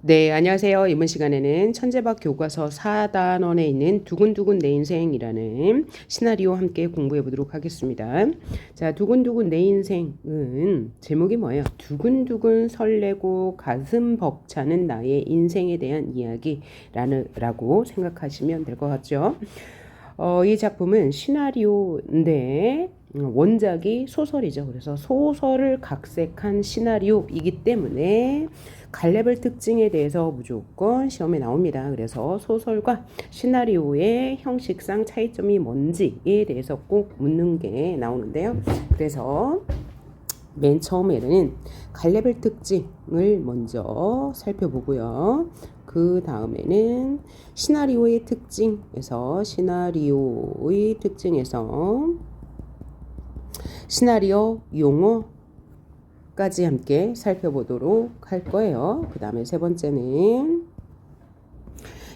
네, 안녕하세요. 이번 시간에는 천재박 교과서 4단원에 있는 두근두근 내 인생이라는 시나리오 함께 공부해 보도록 하겠습니다. 자, 두근두근 내 인생은 제목이 뭐예요? 두근두근 설레고 가슴 벅차는 나의 인생에 대한 이야기라고 생각하시면 될 것 같죠? 이 작품은 시나리오인데 원작이 소설이죠. 그래서 소설을 각색한 시나리오이기 때문에 갈래벌 특징에 대해서 무조건 시험에 나옵니다. 그래서 소설과 시나리오의 형식상 차이점이 뭔지에 대해서 꼭 묻는 게 나오는데요. 그래서 맨 처음에는 갈래벌 특징을 먼저 살펴보고요. 그 다음에는 시나리오의 특징에서 시나리오 용어까지 함께 살펴보도록 할 거예요. 그 다음에 세 번째는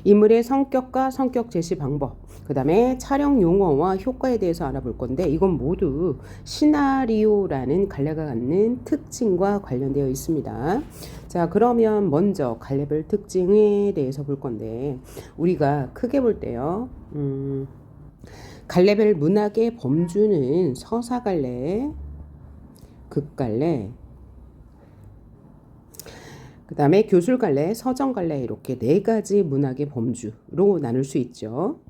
인물의 성격과 성격 제시 방법, 그 다음에 촬영 용어와 효과에 대해서 알아볼 건데 이건 모두 시나리오라는 갈래가 갖는 특징과 관련되어 있습니다. 자, 그러면 먼저 갈래별 특징에 대해서 볼 건데 우리가 크게 볼 때요. 갈래별 문학의 범주는 서사갈래, 극갈래, 그 다음에 교술갈래, 서정갈래 이렇게 네 가지 문학의 범주로 나눌 수 있죠.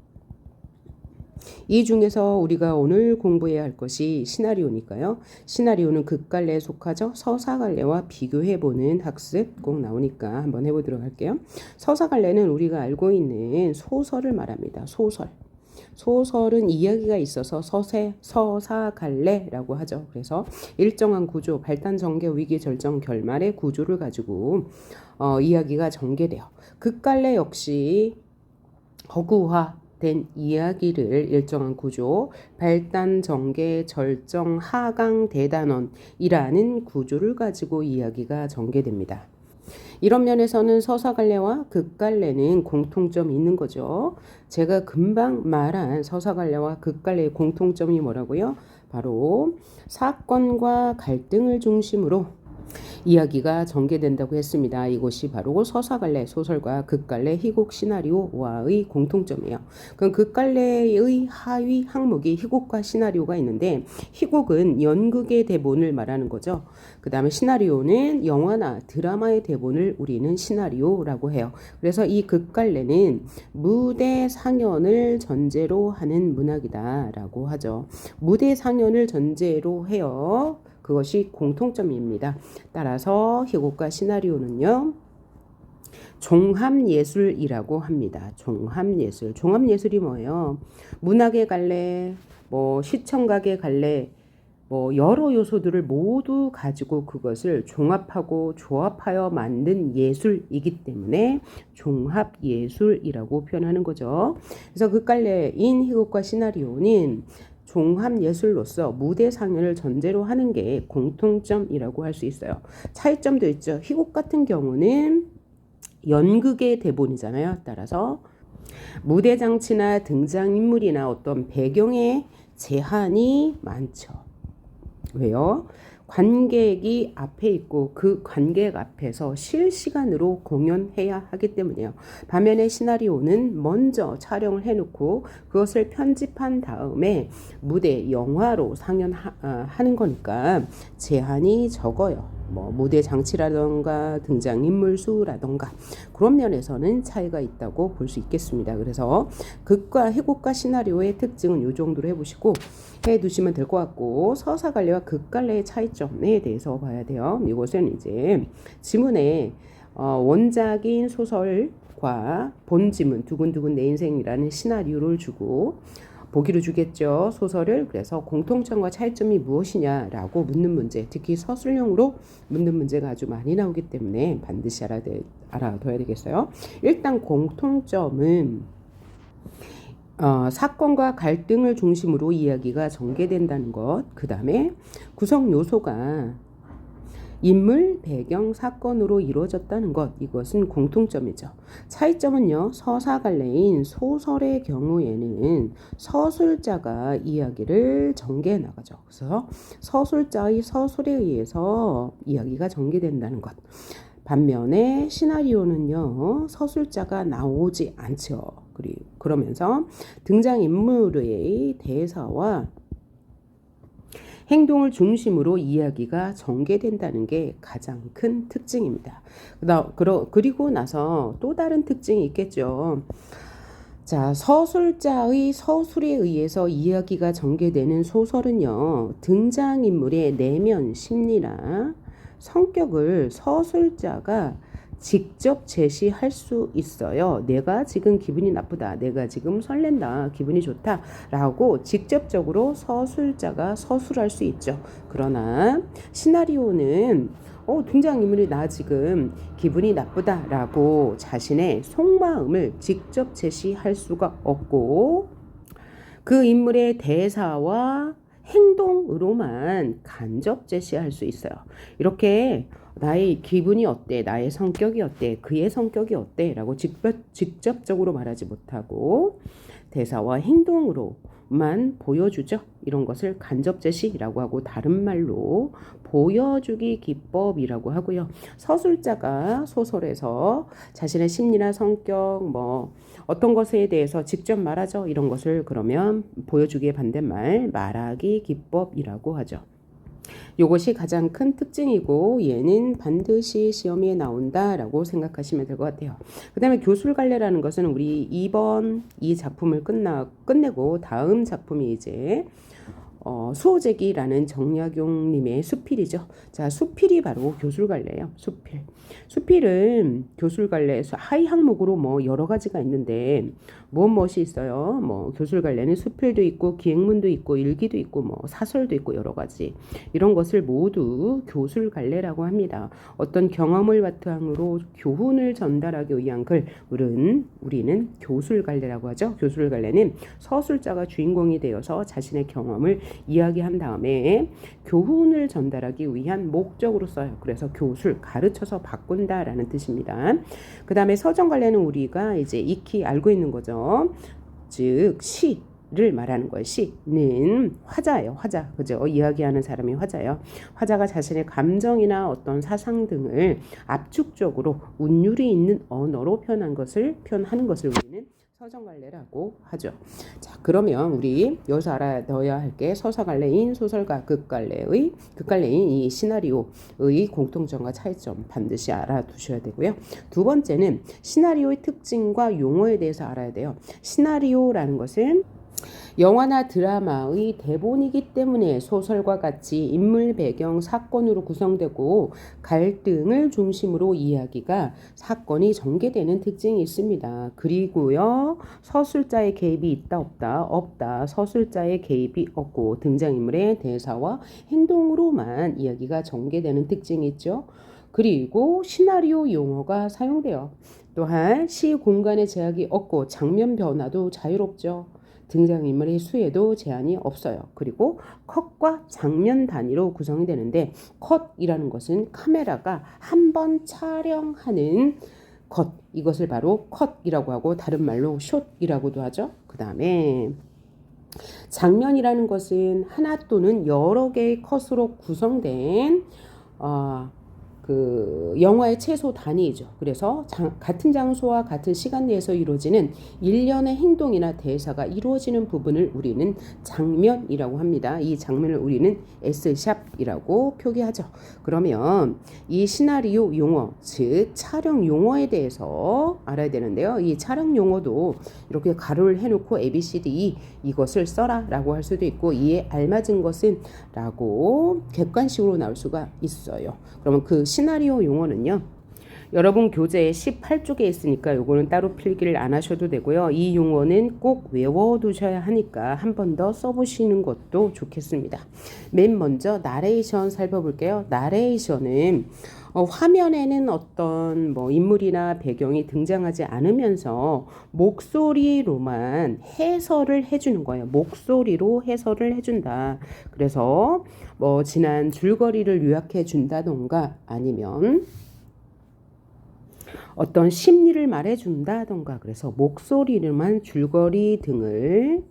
이 중에서 우리가 오늘 공부해야 할 것이 시나리오니까요. 시나리오는 극갈래에 속하죠. 서사갈래와 비교해보는 학습 꼭 나오니까 한번 해보도록 할게요. 서사갈래는 우리가 알고 있는 소설을 말합니다. 소설은 이야기가 있어서 서사갈래라고 하죠. 그래서 일정한 구조, 발단, 전개, 위기, 절정, 결말의 구조를 가지고 이야기가 전개돼요. 극갈래 역시 허구화된 이야기를 일정한 구조, 발단, 전개, 절정, 하강, 대단원이라는 구조를 가지고 이야기가 전개됩니다. 이런 면에서는 서사갈래와 극갈래는 공통점이 있는 거죠. 제가 금방 말한 서사갈래와 극갈래의 공통점이 뭐라고요? 바로 사건과 갈등을 중심으로 이야기가 전개된다고 했습니다. 이것이 바로 서사갈래, 소설과 극갈래, 희곡 시나리오와의 공통점이에요. 그럼 극갈래의 하위 항목이 희곡과 시나리오가 있는데 희곡은 연극의 대본을 말하는 거죠. 그 다음에 시나리오는 영화나 드라마의 대본을 우리는 시나리오라고 해요. 그래서 이 극갈래는 무대 상연을 전제로 하는 문학이다라고 하죠. 무대 상연을 전제로 해요. 그것이 공통점입니다. 따라서 희곡과 시나리오는요. 종합예술이라고 합니다. 종합예술. 종합예술이 뭐예요? 문학의 갈래, 시청각의 갈래, 여러 요소들을 모두 가지고 그것을 종합하고 조합하여 만든 예술이기 때문에 종합예술이라고 표현하는 거죠. 그래서 극갈래인 희곡과 시나리오는 종합예술로서 무대 상연을 전제로 하는 게 공통점이라고 할 수 있어요. 차이점도 있죠. 희곡 같은 경우는 연극의 대본이잖아요. 따라서 무대 장치나 등장인물이나 어떤 배경의 제한이 많죠. 왜요? 관객이 앞에 있고 그 관객 앞에서 실시간으로 공연해야 하기 때문이에요. 반면에 시나리오는 먼저 촬영을 해놓고 그것을 편집한 다음에 무대 영화로 상연하는 거니까 제한이 적어요. 무대 장치라던가 등장인물 수라던가 그런 면에서는 차이가 있다고 볼 수 있겠습니다. 그래서 극과 희곡과 시나리오의 특징은 이 정도로 해보시고 해두시면 될 것 같고 서사갈래와 극갈래의 차이점에 대해서 봐야 돼요. 이것은 이제 지문에 원작인 소설과 본지문 두근두근 내 인생이라는 시나리오를 주고 보기로 주겠죠. 소설을. 그래서 공통점과 차이점이 무엇이냐라고 묻는 문제, 특히 서술형으로 묻는 문제가 아주 많이 나오기 때문에 반드시 알아둬야 되겠어요. 일단 공통점은 사건과 갈등을 중심으로 이야기가 전개된다는 것, 그 다음에 구성 요소가 인물, 배경, 사건으로 이루어졌다는 것, 이것은 공통점이죠. 차이점은요, 서사갈래인 소설의 경우에는 서술자가 이야기를 전개해 나가죠. 그래서 서술자의 서술에 의해서 이야기가 전개된다는 것. 반면에 시나리오는요, 서술자가 나오지 않죠. 그러면서 등장인물의 대사와 행동을 중심으로 이야기가 전개된다는 게 가장 큰 특징입니다. 그리고 나서 또 다른 특징이 있겠죠. 자, 서술자의 서술에 의해서 이야기가 전개되는 소설은요, 등장인물의 내면 심리나 성격을 서술자가 직접 제시할 수 있어요. 내가 지금 기분이 나쁘다, 내가 지금 설렌다, 기분이 좋다 라고 직접적으로 서술자가 서술할 수 있죠. 그러나 시나리오는 등장인물이 나 지금 기분이 나쁘다 라고 자신의 속마음을 직접 제시할 수가 없고, 그 인물의 대사와 행동으로만 간접 제시할 수 있어요. 이렇게 나의 기분이 어때, 나의 성격이 어때, 그의 성격이 어때 라고 직접적으로 말하지 못하고 대사와 행동으로만 보여주죠. 이런 것을 간접 제시라고 하고, 다른 말로 보여주기 기법이라고 하고요. 서술자가 소설에서 자신의 심리나 성격, 어떤 것에 대해서 직접 말하죠. 이런 것을 그러면 보여주기의 반대말 말하기 기법이라고 하죠. 이것이 가장 큰 특징이고, 얘는 반드시 시험에 나온다라고 생각하시면 될 것 같아요. 그 다음에 교술갈래라는 것은 우리 2번 이 작품을 끝내고 다음 작품이 이제 수호제기라는 정약용님의 수필이죠. 자, 수필이 바로 교술갈래예요. 수필은 교술갈래에서 하위 항목으로 여러 가지가 있는데 무엇이 있어요? 교술갈래는 수필도 있고 기행문도 있고 일기도 있고 사설도 있고 여러 가지, 이런 것을 모두 교술갈래라고 합니다. 어떤 경험을 바탕으로 교훈을 전달하기 위한 글, 우리는 교술갈래라고 하죠. 교술갈래는 서술자가 주인공이 되어서 자신의 경험을 이야기한 다음에 교훈을 전달하기 위한 목적으로 써요. 그래서 교술, 가르쳐서 바꾼다라는 뜻입니다. 그 다음에 서정갈래는 우리가 이제 익히 알고 있는 거죠. 즉 시를 말하는 거예요. 시는 화자예요. 화자, 그죠? 이야기하는 사람이 화자예요. 화자가 자신의 감정이나 어떤 사상 등을 압축적으로 운율이 있는 언어로 표현하는 것을 우리는 서정갈래라고 하죠. 자, 그러면 우리 여기서 알아둬야 할 게 서사갈래인 소설가, 극갈래인 이 시나리오의 공통점과 차이점 반드시 알아두셔야 되고요. 두 번째는 시나리오의 특징과 용어에 대해서 알아야 돼요. 시나리오라는 것은 영화나 드라마의 대본이기 때문에 소설과 같이 인물 배경 사건으로 구성되고 갈등을 중심으로 이야기가 사건이 전개되는 특징이 있습니다. 그리고요, 서술자의 개입이 있다 없다. 서술자의 개입이 없고 등장인물의 대사와 행동으로만 이야기가 전개되는 특징이 있죠. 그리고 시나리오 용어가 사용돼요. 또한 시 공간의 제약이 없고 장면 변화도 자유롭죠. 등장인물의 수에도 제한이 없어요. 그리고 컷과 장면 단위로 구성이 되는데, 컷이라는 것은 카메라가 한 번 촬영하는 컷, 이것을 바로 컷이라고 하고 다른 말로 숏이라고도 하죠. 그 다음에 장면이라는 것은 하나 또는 여러 개의 컷으로 구성된 그 영화의 최소 단위이죠. 그래서 같은 장소와 같은 시간 내에서 이루어지는 일련의 행동이나 대사가 이루어지는 부분을 우리는 장면이라고 합니다. 이 장면을 우리는 S샵이라고 표기하죠. 그러면 이 시나리오 용어, 즉 촬영 용어에 대해서 알아야 되는데요. 이 촬영 용어도 이렇게 가로를 해놓고 A, B, C, D, E 이것을 써라 라고 할 수도 있고, 이에 알맞은 것은 라고 객관식으로 나올 수가 있어요. 그러면 그 시나리오 용어는요, 여러분 교재 18쪽에 있으니까 요거는 따로 필기를 안 하셔도 되고요. 이 용어는 꼭 외워두셔야 하니까 한 번 더 써보시는 것도 좋겠습니다. 맨 먼저 나레이션 살펴볼게요. 나레이션은 화면에는 어떤 인물이나 배경이 등장하지 않으면서 목소리로만 해설을 해주는 거예요. 목소리로 해설을 해준다. 그래서 지난 줄거리를 요약해 준다던가, 아니면 어떤 심리를 말해준다던가, 그래서 목소리로만 줄거리 등을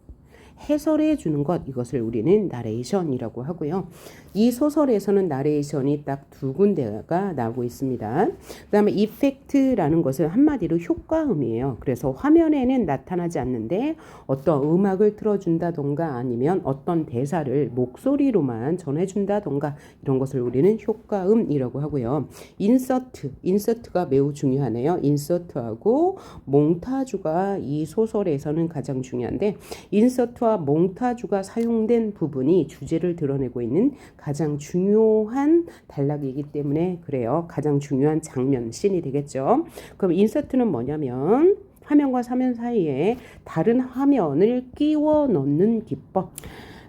해설해 주는 것, 이것을 우리는 나레이션이라고 하고요. 이 소설에서는 나레이션이 딱 두 군데가 나오고 있습니다. 그 다음에 이펙트라는 것은 한마디로 효과음이에요. 그래서 화면에는 나타나지 않는데 어떤 음악을 틀어준다던가 아니면 어떤 대사를 목소리로만 전해준다던가 이런 것을 우리는 효과음이라고 하고요. 인서트가 매우 중요하네요. 인서트하고 몽타주가 이 소설에서는 가장 중요한데, 인서트와 몽타주가 사용된 부분이 주제를 드러내고 있는 가장 중요한 단락이기 때문에 그래요. 가장 중요한 장면, 씬이 되겠죠. 그럼 인서트는 뭐냐면 화면과 화면 사이에 다른 화면을 끼워 넣는 기법.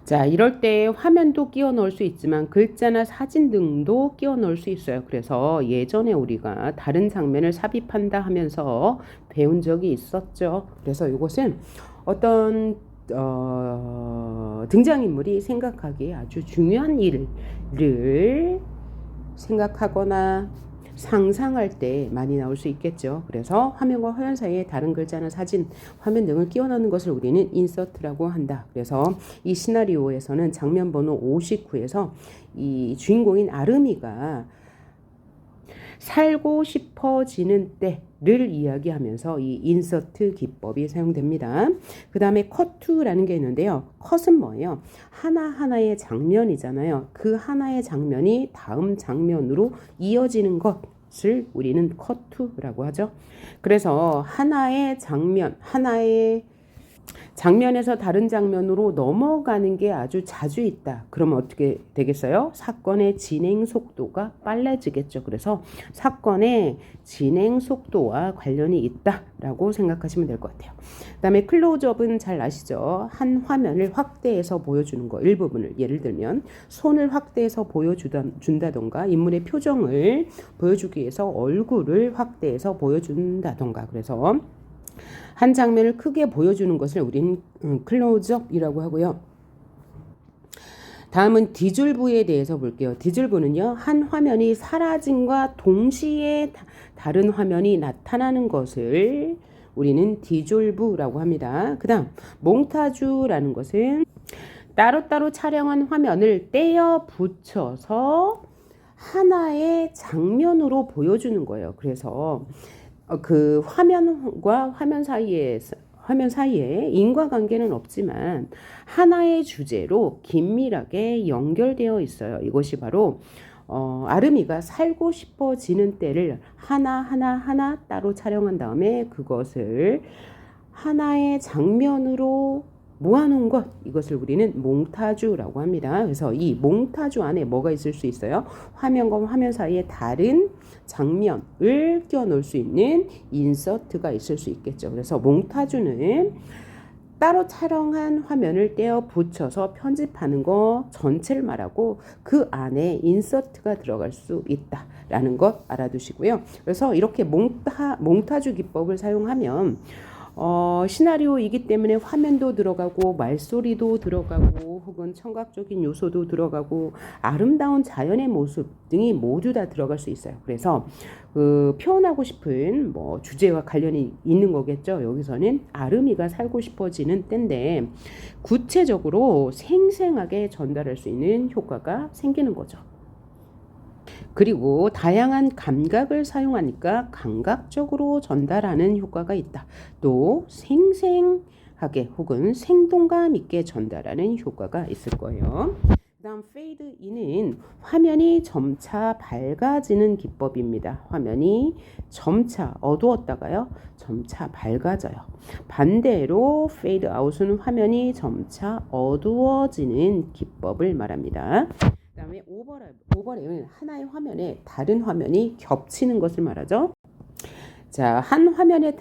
자, 이럴 때 화면도 끼워 넣을 수 있지만 글자나 사진 등도 끼워 넣을 수 있어요. 그래서 예전에 우리가 다른 장면을 삽입한다 하면서 배운 적이 있었죠. 그래서 이것은 어떤 등장인물이 생각하기에 아주 중요한 일을 생각하거나 상상할 때 많이 나올 수 있겠죠. 그래서 화면과 화면 사이에 다른 글자나 사진, 화면 등을 끼워 넣는 것을 우리는 인서트라고 한다. 그래서 이 시나리오에서는 장면 번호 59에서 이 주인공인 아르미가 살고 싶어지는 때를 이야기하면서 이 인서트 기법이 사용됩니다. 그 다음에 컷투라는 게 있는데요. 컷은 뭐예요? 하나하나의 장면이잖아요. 그 하나의 장면이 다음 장면으로 이어지는 것을 우리는 컷투라고 하죠. 그래서 하나의 장면에서 다른 장면으로 넘어가는 게 아주 자주 있다. 그러면 어떻게 되겠어요? 사건의 진행 속도가 빨라지겠죠. 그래서 사건의 진행 속도와 관련이 있다라고 생각하시면 될 것 같아요. 그 다음에 클로즈업은 잘 아시죠? 한 화면을 확대해서 보여주는 거, 일부분을. 예를 들면 손을 확대해서 보여준다던가 인물의 표정을 보여주기 위해서 얼굴을 확대해서 보여준다던가. 그래서 한 장면을 크게 보여주는 것을 우리는 클로즈업이라고 하고요. 다음은 디줄브에 대해서 볼게요. 디줄브는요, 한 화면이 사라짐과 동시에 다른 화면이 나타나는 것을 우리는 디졸브라고 합니다. 그 다음 몽타주라는 것은 따로따로 촬영한 화면을 떼어 붙여서 하나의 장면으로 보여주는 거예요. 그래서 그 화면과 화면 사이에 인과관계는 없지만 하나의 주제로 긴밀하게 연결되어 있어요. 이것이 바로 아르미가 살고 싶어지는 때를 하나 따로 촬영한 다음에 그것을 하나의 장면으로 모아놓은 것, 이것을 우리는 몽타주라고 합니다. 그래서 이 몽타주 안에 뭐가 있을 수 있어요? 화면과 화면 사이에 다른 장면을 끼워 넣을 수 있는 인서트가 있을 수 있겠죠. 그래서 몽타주는 따로 촬영한 화면을 떼어 붙여서 편집하는 거 전체를 말하고 그 안에 인서트가 들어갈 수 있다라는 것 알아두시고요. 그래서 이렇게 몽타주 기법을 사용하면 시나리오이기 때문에 화면도 들어가고 말소리도 들어가고 혹은 청각적인 요소도 들어가고 아름다운 자연의 모습 등이 모두 다 들어갈 수 있어요. 그래서 표현하고 싶은 주제와 관련이 있는 거겠죠. 여기서는 아르미가 살고 싶어지는 때인데 구체적으로 생생하게 전달할 수 있는 효과가 생기는 거죠. 그리고 다양한 감각을 사용하니까 감각적으로 전달하는 효과가 있다. 또 생생하게 혹은 생동감 있게 전달하는 효과가 있을 거예요. 그 다음 페이드 인은 화면이 점차 밝아지는 기법입니다. 화면이 점차 어두웠다가요 점차 밝아져요. 반대로 페이드 아웃은 화면이 점차 어두워지는 기법을 말합니다. 그 다음에 오버랩은 하나의 화면에 다른 화면이 겹치는 것을 말하죠. 자, 한 화면에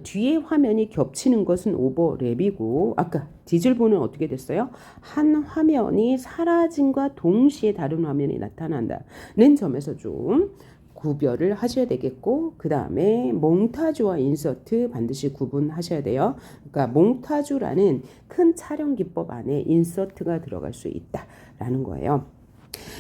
뒤에 화면이 겹치는 것은 오버랩이고 아까 디즐보는 어떻게 됐어요? 한 화면이 사라짐과 동시에 다른 화면이 나타난다는 점에서 좀 구별을 하셔야 되겠고, 그 다음에 몽타주와 인서트 반드시 구분하셔야 돼요. 그러니까 몽타주라는 큰 촬영 기법 안에 인서트가 들어갈 수 있다라는 거예요.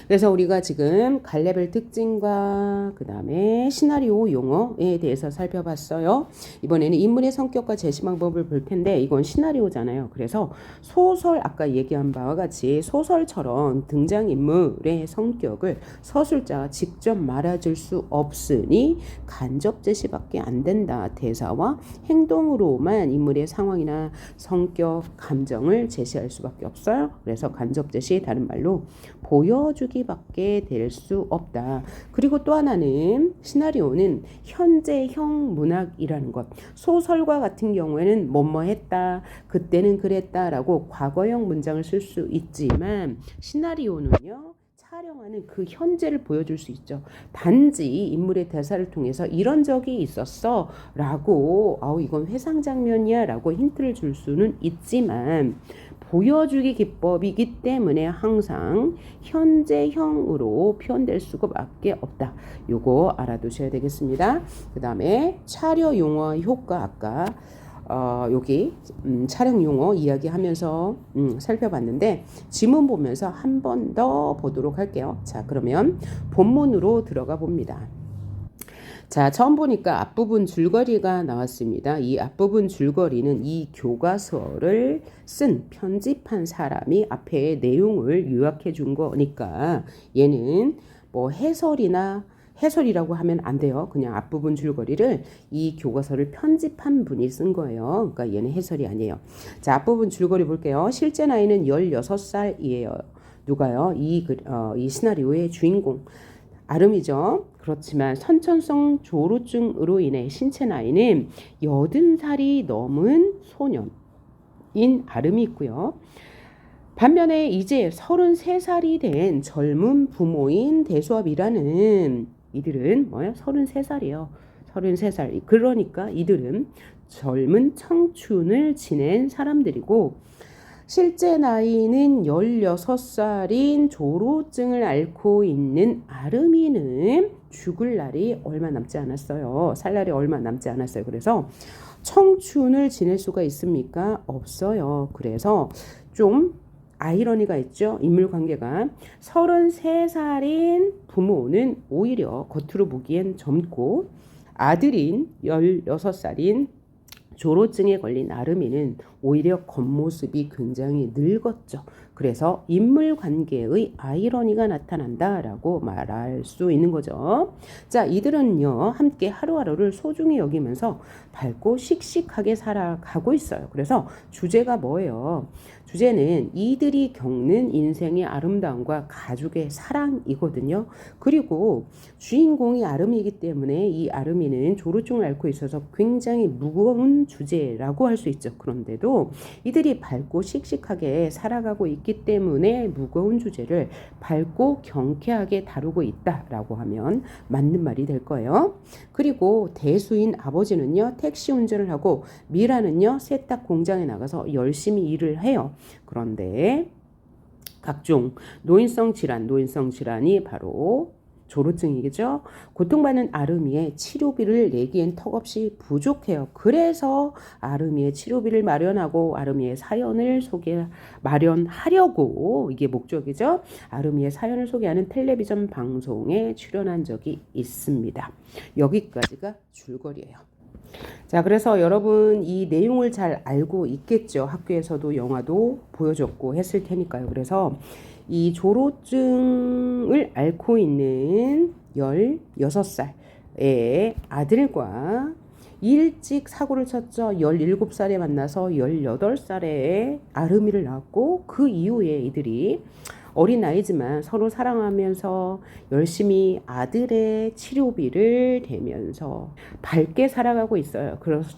그래서 우리가 지금 갈래벨 특징과 그 다음에 시나리오 용어에 대해서 살펴봤어요. 이번에는 인물의 성격과 제시 방법을 볼 텐데 이건 시나리오잖아요. 그래서 소설 아까 얘기한 바와 같이 소설처럼 등장인물의 성격을 서술자가 직접 말해줄 수 없으니 간접 제시밖에 안 된다. 대사와 행동으로만 인물의 상황이나 성격, 감정을 제시할 수밖에 없어요. 그래서 간접 제시, 다른 말로 보여주기밖에 될 수 없다. 그리고 또 하나는 시나리오는 현재형 문학이라는 것. 소설과 같은 경우에는 뭐뭐 했다, 그때는 그랬다라고 과거형 문장을 쓸 수 있지만 시나리오는요. 촬영하는 그 현재를 보여줄 수 있죠. 단지 인물의 대사를 통해서 이런 적이 있었어 라고 이건 회상 장면이야 라고 힌트를 줄 수는 있지만 보여주기 기법이기 때문에 항상 현재형으로 표현될 수밖에 없다. 요거 알아두셔야 되겠습니다. 그 다음에 촬영 용어 효과 아까 여기 촬영 용어 이야기하면서 살펴봤는데 지문 보면서 한 번 더 보도록 할게요. 자, 그러면 본문으로 들어가 봅니다. 자, 처음 보니까 앞부분 줄거리가 나왔습니다. 이 앞부분 줄거리는 이 교과서를 쓴 편집한 사람이 앞에 내용을 요약해 준 거니까 얘는 뭐 해설이라고 하면 안 돼요. 그냥 앞부분 줄거리를 이 교과서를 편집한 분이 쓴 거예요. 그러니까 얘는 해설이 아니에요. 자, 앞부분 줄거리 볼게요. 실제 나이는 16살이에요. 누가요? 이 시나리오의 주인공. 아름이죠. 그렇지만 선천성 조루증으로 인해 신체 나이는 80살이 넘은 소년인 아름이 있고요. 반면에 이제 33살이 된 젊은 부모인 대수업이라는 이들은 뭐예요? 33살이에요. 33살. 그러니까 이들은 젊은 청춘을 지낸 사람들이고 실제 나이는 16살인 조로증을 앓고 있는 아름이는 죽을 날이 얼마 남지 않았어요. 살 날이 얼마 남지 않았어요. 그래서 청춘을 지낼 수가 있습니까? 없어요. 그래서 좀 아이러니가 있죠. 인물관계가 33살인 부모는 오히려 겉으로 보기엔 젊고 아들인 16살인 조로증에 걸린 아름이는 오히려 겉모습이 굉장히 늙었죠. 그래서 인물관계의 아이러니가 나타난다라고 말할 수 있는 거죠. 자, 이들은요 함께 하루하루를 소중히 여기면서 밝고 씩씩하게 살아가고 있어요. 그래서 주제가 뭐예요? 주제는 이들이 겪는 인생의 아름다움과 가족의 사랑이거든요. 그리고 주인공이 아름이기 때문에 이 아름이는 조루증을 앓고 있어서 굉장히 무거운 주제라고 할 수 있죠. 그런데도 이들이 밝고 씩씩하게 살아가고 있기 때문에 무거운 주제를 밝고 경쾌하게 다루고 있다라고 하면 맞는 말이 될 거예요. 그리고 대수인 아버지는요 택시 운전을 하고 미라는요 세탁 공장에 나가서 열심히 일을 해요. 그런데 각종 노인성 질환이 바로 조루증이겠죠. 고통받는 아름이의 치료비를 내기엔 턱없이 부족해요. 그래서 아름이의 치료비를 마련하고 아름이의 사연을 마련하려고 이게 목적이죠. 아름이의 사연을 소개하는 텔레비전 방송에 출연한 적이 있습니다. 여기까지가 줄거리예요. 자, 그래서 여러분 이 내용을 잘 알고 있겠죠. 학교에서도 영화도 보여줬고 했을 테니까요. 그래서 이 조로증을 앓고 있는 16살의 아들과 일찍 사고를 쳤죠. 17살에 만나서 18살에 아름이를 낳았고 그 이후에 이들이 어린 나이지만 서로 사랑하면서 열심히 아들의 치료비를 대면서 밝게 살아가고 있어요.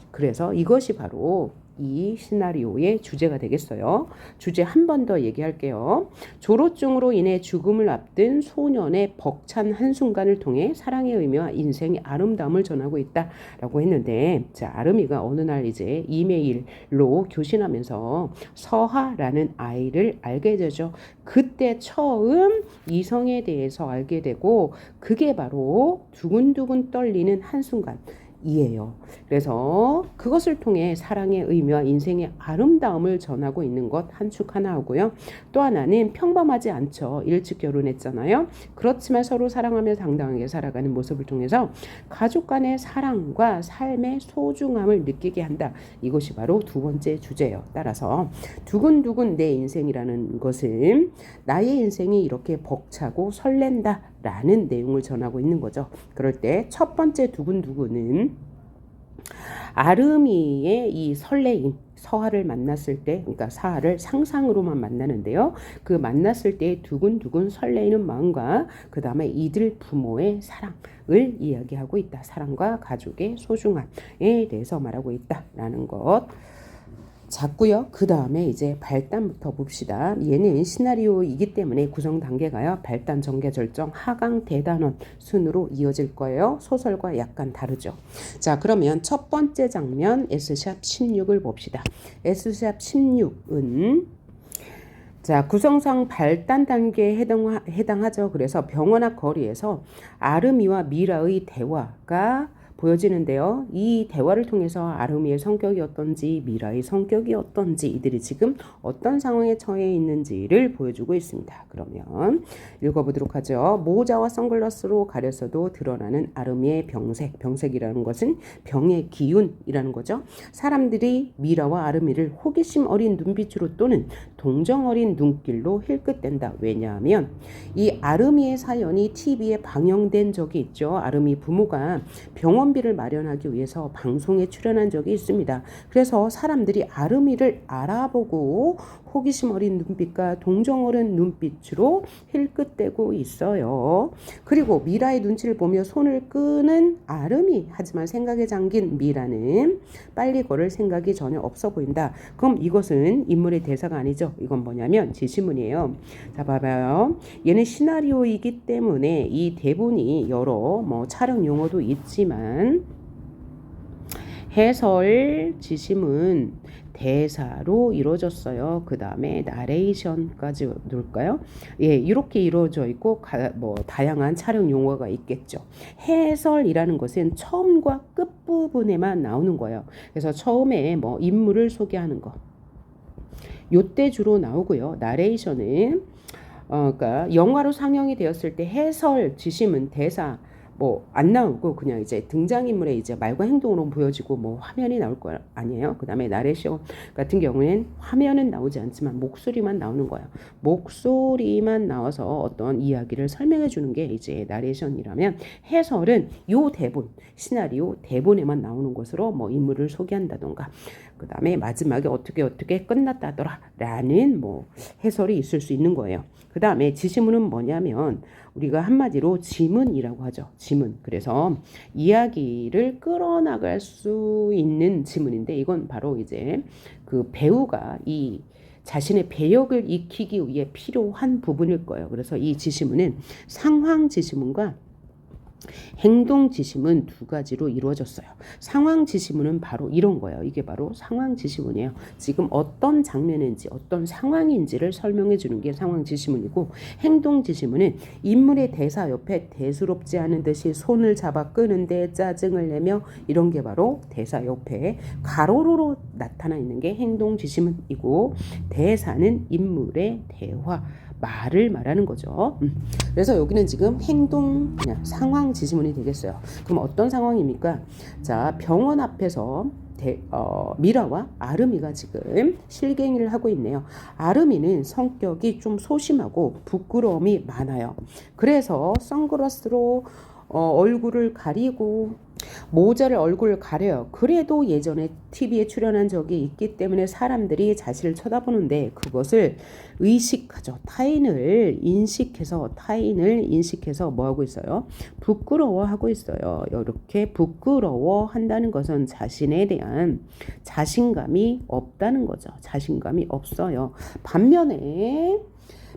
그래서 이것이 바로 이 시나리오의 주제가 되겠어요. 주제 한 번 더 얘기할게요. 조로증으로 인해 죽음을 앞둔 소년의 벅찬 한순간을 통해 사랑의 의미와 인생의 아름다움을 전하고 있다라고 했는데, 자, 아름이가 어느 날 이제 이메일로 교신하면서 서하라는 아이를 알게 되죠. 그때 처음 이성에 대해서 알게 되고 그게 바로 두근두근 떨리는 한순간, 이에요. 그래서 그것을 통해 사랑의 의미와 인생의 아름다움을 전하고 있는 것 한 축 하나 하고요. 또 하나는 평범하지 않죠. 일찍 결혼했잖아요. 그렇지만 서로 사랑하며 당당하게 살아가는 모습을 통해서 가족 간의 사랑과 삶의 소중함을 느끼게 한다. 이것이 바로 두 번째 주제예요. 따라서 두근두근 내 인생이라는 것은 나의 인생이 이렇게 벅차고 설렌다 라는 내용을 전하고 있는 거죠. 그럴 때 첫 번째 두근두근은 아름이의 이 설레임, 서하를 만났을 때, 그러니까 사하를 상상으로만 만나는데요. 그 만났을 때 두근두근 설레이는 마음과 그 다음에 이들 부모의 사랑을 이야기하고 있다. 사랑과 가족의 소중함에 대해서 말하고 있다라는 것. 잤고요. 그 다음에 이제 발단부터 봅시다. 얘는 시나리오이기 때문에 구성 단계가요. 발단, 전개, 절정, 하강, 대단원 순으로 이어질 거예요. 소설과 약간 다르죠. 자, 그러면 첫 번째 장면 S샵 16을 봅시다. S샵 16은 자, 구성상 발단 단계에 해당하죠. 그래서 병원 앞 거리에서 아름이와 미라의 대화가 보여지는데요. 이 대화를 통해서 아름이의 성격이 어떤지, 미라의 성격이 어떤지, 이들이 지금 어떤 상황에 처해 있는지를 보여주고 있습니다. 그러면 읽어보도록 하죠. 모자와 선글라스로 가렸어도 드러나는 아름이의 병색. 병색이라는 것은 병의 기운이라는 거죠. 사람들이 미라와 아름이를 호기심 어린 눈빛으로 또는 동정 어린 눈길로 힐끗댄다. 왜냐하면 이 아름이의 사연이 TV에 방영된 적이 있죠. 아름이 부모가 병원비를 마련하기 위해서 방송에 출연한 적이 있습니다. 그래서 사람들이 아름이를 알아보고 호기심 어린 눈빛과 동정 어린 눈빛으로 힐끗대고 있어요. 그리고 미라의 눈치를 보며 손을 끄는 아름이, 하지만 생각에 잠긴 미라는 빨리 걸을 생각이 전혀 없어 보인다. 그럼 이것은 인물의 대사가 아니죠. 이건 뭐냐면 지시문이에요. 자, 봐봐요. 얘는 시나리오이기 때문에 이 대본이 여러 촬영 용어도 있지만 해설 지시문 대사로 이루어졌어요. 그 다음에 나레이션까지 놓을까요? 예, 이렇게 이루어져 있고 다양한 촬영 용어가 있겠죠. 해설이라는 것은 처음과 끝 부분에만 나오는 거예요. 그래서 처음에 인물을 소개하는 거, 요때 주로 나오고요. 나레이션은 그러니까 영화로 상영이 되었을 때 해설 지시문 대사 안 나오고 그냥 이제 등장인물의 이제 말과 행동으로 보여지고 화면이 나올 거 아니에요. 그 다음에 나레이션 같은 경우에는 화면은 나오지 않지만 목소리만 나오는 거예요. 목소리만 나와서 어떤 이야기를 설명해 주는 게 이제 나레이션이라면, 해설은 요 대본, 시나리오 대본에만 나오는 것으로 인물을 소개한다던가 그 다음에 마지막에 어떻게 끝났다더라 라는 해설이 있을 수 있는 거예요. 그 다음에 지시문은 뭐냐면 우리가 한마디로 지문이라고 하죠. 지문. 그래서 이야기를 끌어나갈 수 있는 지문인데, 이건 바로 이제 그 배우가 이 자신의 배역을 익히기 위해 필요한 부분일 거예요. 그래서 이 지시문은 상황 지시문과 행동 지시문 두 가지로 이루어졌어요. 상황 지시문은 바로 이런 거예요. 이게 바로 상황 지시문이에요. 지금 어떤 장면인지 어떤 상황인지를 설명해 주는 게 상황 지시문이고, 행동 지시문은 인물의 대사 옆에 대수롭지 않은 듯이 손을 잡아 끄는데 짜증을 내며, 이런 게 바로 대사 옆에 가로로 나타나 있는 게 행동 지시문이고, 대사는 인물의 대화, 말을 말하는 거죠. 그래서 여기는 지금 행동, 그냥 상황 지시문이 되겠어요. 그럼 어떤 상황입니까? 자, 병원 앞에서 미라와 아름이가 지금 실갱이를 하고 있네요. 아름이는 성격이 좀 소심하고 부끄러움이 많아요. 그래서 선글라스로 얼굴을 가리고 모자를 얼굴을 가려요. 그래도 예전에 TV에 출연한 적이 있기 때문에 사람들이 자신을 쳐다보는데 그것을 의식하죠. 타인을 인식해서 뭐하고 있어요? 부끄러워하고 있어요. 이렇게 부끄러워한다는 것은 자신에 대한 자신감이 없다는 거죠. 자신감이 없어요. 반면에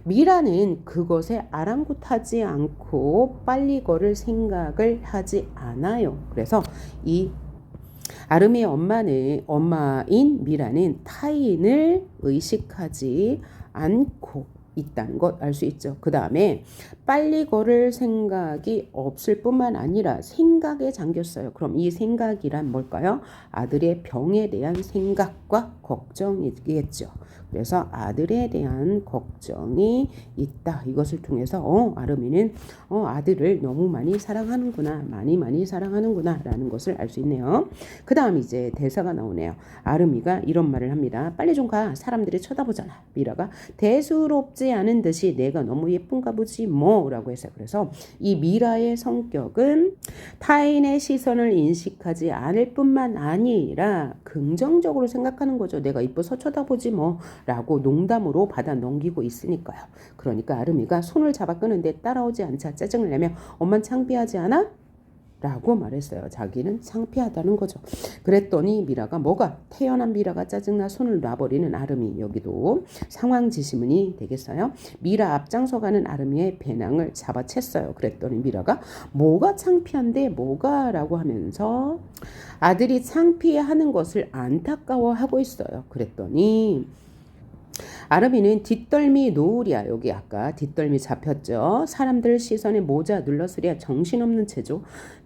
미라는 그것에 아랑곳하지 않고 빨리 걸을 생각을 하지 않아요. 그래서 이 아름이의 엄마인 미라는 타인을 의식하지 않고 있다는 것 알 수 있죠. 그 다음에 빨리 걸을 생각이 없을 뿐만 아니라 생각에 잠겼어요. 그럼 이 생각이란 뭘까요? 아들의 병에 대한 생각과 걱정이겠죠. 그래서 아들에 대한 걱정이 있다. 이것을 통해서 아름이는 아들을 너무 많이 사랑하는구나. 많이 사랑하는구나 라는 것을 알 수 있네요. 그 다음 이제 대사가 나오네요. 아름이가 이런 말을 합니다. 빨리 좀 가. 사람들이 쳐다보잖아. 미라가 대수롭지 않은 듯이 내가 너무 예쁜가 보지 뭐 라고 했어요. 그래서 이 미라의 성격은 타인의 시선을 인식하지 않을 뿐만 아니라 긍정적으로 생각하는 거죠. 내가 이뻐서 쳐다보지 뭐 라고 농담으로 받아 넘기고 있으니까요. 그러니까 아름이가 손을 잡아 끄는데 따라오지 않자 짜증을 내며 엄만 창피하지 않아? 라고 말했어요. 자기는 창피하다는 거죠. 그랬더니 미라가 뭐가? 태어난 미라가 짜증나 손을 놔버리는 아름이. 여기도 상황지시문이 되겠어요. 미라 앞장서가는 아름이의 배낭을 잡아챘어요. 그랬더니 미라가 뭐가 창피한데 뭐가? 라고 하면서 아들이 창피해하는 것을 안타까워하고 있어요. 그랬더니 아름이는 뒷덜미 노을이야. 여기 아까 뒷덜미 잡혔죠. 사람들 시선에 모자 눌러쓰랴 정신없는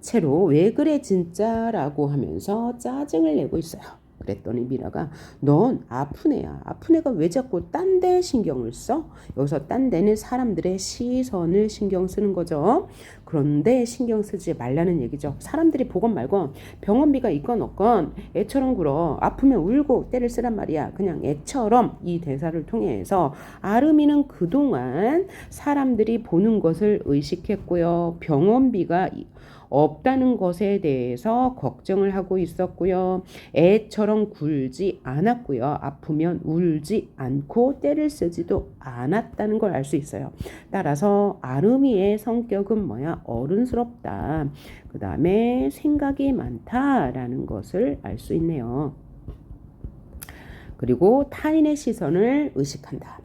채로 왜 그래 진짜라고 하면서 짜증을 내고 있어요. 그랬더니 미라가 넌 아픈 애야. 아픈 애가 왜 자꾸 딴 데 신경을 써? 여기서 딴 데는 사람들의 시선을 신경 쓰는 거죠. 그런데 신경 쓰지 말라는 얘기죠. 사람들이 보건 말건 병원비가 있건 없건 애처럼 굴어. 아프면 울고 때를 쓰란 말이야. 그냥 애처럼. 이 대사를 통해서 아름이는 그동안 사람들이 보는 것을 의식했고요. 병원비가 없다는 것에 대해서 걱정을 하고 있었고요. 애처럼 굴지 않았고요. 아프면 울지 않고 때를 쓰지도 않았다는 걸 알 수 있어요. 따라서 아름이의 성격은 뭐야? 어른스럽다. 그 다음에 생각이 많다라는 것을 알 수 있네요. 그리고 타인의 시선을 의식한다.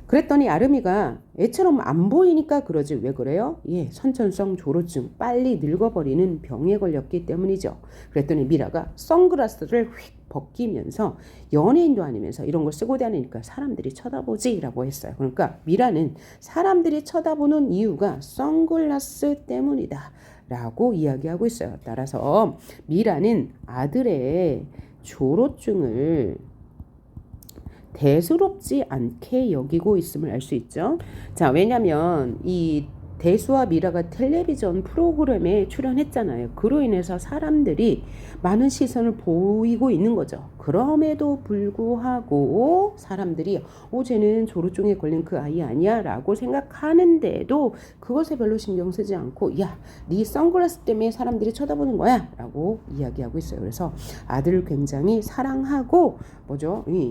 그랬더니 아름이가 애처럼 안 보이니까 그러지 왜 그래요? 예, 선천성 조로증, 빨리 늙어버리는 병에 걸렸기 때문이죠. 그랬더니 미라가 선글라스를 휙 벗기면서 연예인도 아니면서 이런 걸 쓰고 다니니까 사람들이 쳐다보지 라고 했어요. 그러니까 미라는 사람들이 쳐다보는 이유가 선글라스 때문이다 라고 이야기하고 있어요. 따라서 미라는 아들의 조로증을 대수롭지 않게 여기고 있음을 알 수 있죠. 자, 왜냐면 이 대수와 미라가 텔레비전 프로그램에 출연했잖아요. 그로 인해서 사람들이 많은 시선을 보이고 있는 거죠. 그럼에도 불구하고 사람들이 쟤는 조루증에 걸린 그 아이 아니야? 라고 생각하는데도 그것에 별로 신경 쓰지 않고 야, 네 선글라스 때문에 사람들이 쳐다보는 거야? 라고 이야기하고 있어요. 그래서 아들을 굉장히 사랑하고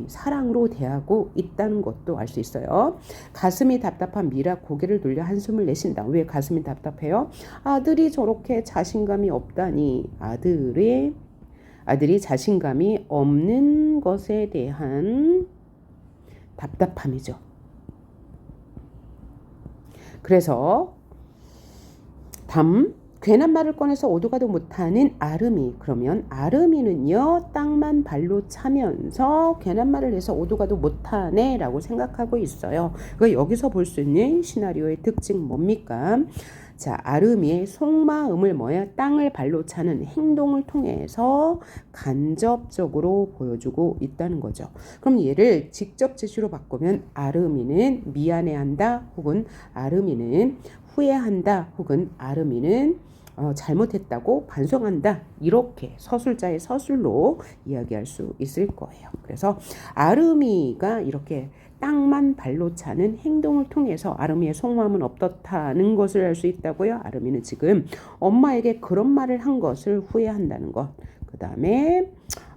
사랑으로 대하고 있다는 것도 알 수 있어요. 가슴이 답답한 미라 고개를 돌려 한숨을 내쉰다. 왜 가슴이 답답해요? 아들이 저렇게 자신감이 없다니. 아들이 자신감이 없는 것에 대한 답답함이죠. 그래서 괜한 말을 꺼내서 오도가도 못하는 아름이. 그러면 아름이는요 땅만 발로 차면서 괜한 말을 해서 오도가도 못하네 라고 생각하고 있어요. 여기서 볼 수 있는 시나리오의 특징 뭡니까? 자, 아름이의 속마음을 땅을 발로 차는 행동을 통해서 간접적으로 보여주고 있다는 거죠. 그럼 얘를 직접 제시로 바꾸면 아름이는 미안해한다 혹은 아름이는 후회한다 혹은 아름이는 잘못했다고 반성한다. 이렇게 서술자의 서술로 이야기할 수 있을 거예요. 그래서 아름이가 이렇게 땅만 발로 차는 행동을 통해서 아름이의 속마음은 어떻다는 것을 알 수 있다고요. 아름이는 지금 엄마에게 그런 말을 한 것을 후회한다는 것. 그 다음에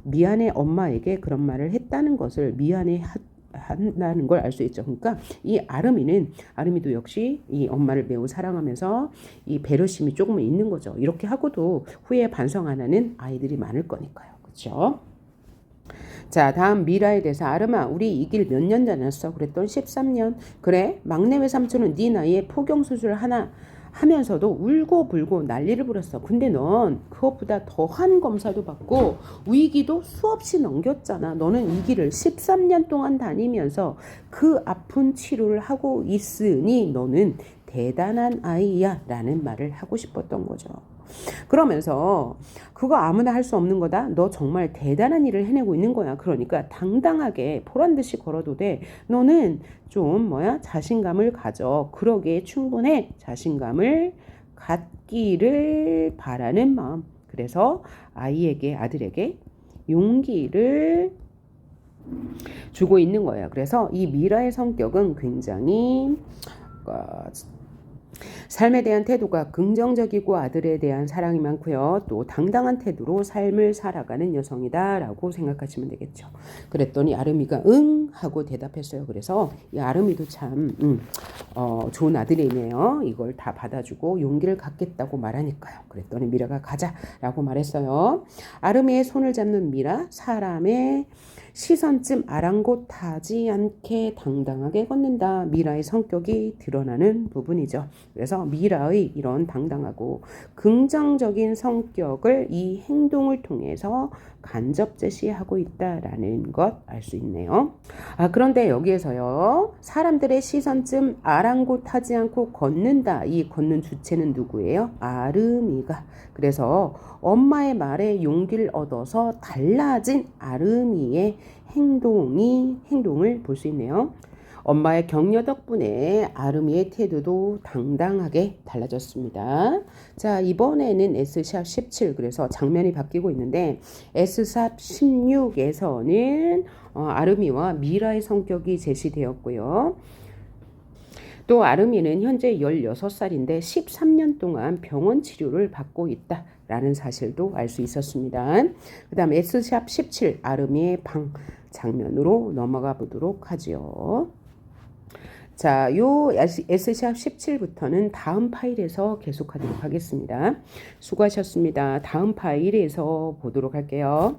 미안해 엄마에게 그런 말을 했다는 것을 미안해 한다는 걸 알 수 있죠. 그러니까 이 아름이도 역시 이 엄마를 매우 사랑하면서 이 배려심이 조금은 있는 거죠. 이렇게 하고도 후에 반성 안 하는 아이들이 많을 거니까요. 그렇죠? 자, 다음 미라에 대해서 아름아 우리 이 길 몇 년 다녔어? 그랬더니 13년. 그래? 막내 외삼촌은 네 나이에 포경수술 하면서도 울고불고 난리를 부렸어. 근데 넌 그것보다 더한 검사도 받고 위기도 수없이 넘겼잖아. 너는 이 길을 13년 동안 다니면서 그 아픈 치료를 하고 있으니 너는 대단한 아이야 라는 말을 하고 싶었던 거죠. 그러면서 그거 아무나 할 수 없는 거다. 너 정말 대단한 일을 해내고 있는 거야. 그러니까 당당하게 보란듯이 걸어도 돼. 너는 좀 자신감을 가져. 그러기에 충분해. 자신감을 갖기를 바라는 마음. 그래서 아들에게 용기를 주고 있는 거예요. 그래서 이 미라의 성격은 굉장히 삶에 대한 태도가 긍정적이고 아들에 대한 사랑이 많고요. 또 당당한 태도로 삶을 살아가는 여성이다라고 생각하시면 되겠죠. 그랬더니 아름이가 응 하고 대답했어요. 그래서 이 아름이도 참 좋은 아들이네요. 이걸 다 받아주고 용기를 갖겠다고 말하니까요. 그랬더니 미라가 가자라고 말했어요. 아름이의 손을 잡는 미라, 사람의 시선쯤 아랑곳하지 않게 당당하게 걷는다. 미라의 성격이 드러나는 부분이죠. 그래서 미라의 이런 당당하고 긍정적인 성격을 이 행동을 통해서 간접 제시하고 있다라는 것 알 수 있네요. 그런데 여기에서요. 사람들의 시선쯤 아랑곳하지 않고 걷는다. 이 걷는 주체는 누구예요? 아름이가. 그래서 엄마의 말에 용기를 얻어서 달라진 아름이의 행동을 볼 수 있네요. 엄마의 격려 덕분에 아름이의 태도도 당당하게 달라졌습니다. 자, 이번에는 S샵 17, 그래서 장면이 바뀌고 있는데 S샵 16에서는 아름이와 미라의 성격이 제시되었고요. 또 아름이는 현재 16살인데 13년 동안 병원 치료를 받고 있다라는 사실도 알 수 있었습니다. 그 다음 S샵 17, 아름이의 방 장면으로 넘어가 보도록 하죠. 자, 요 S샵 17부터는 다음 파일에서 계속하도록 하겠습니다. 수고하셨습니다. 다음 파일에서 보도록 할게요.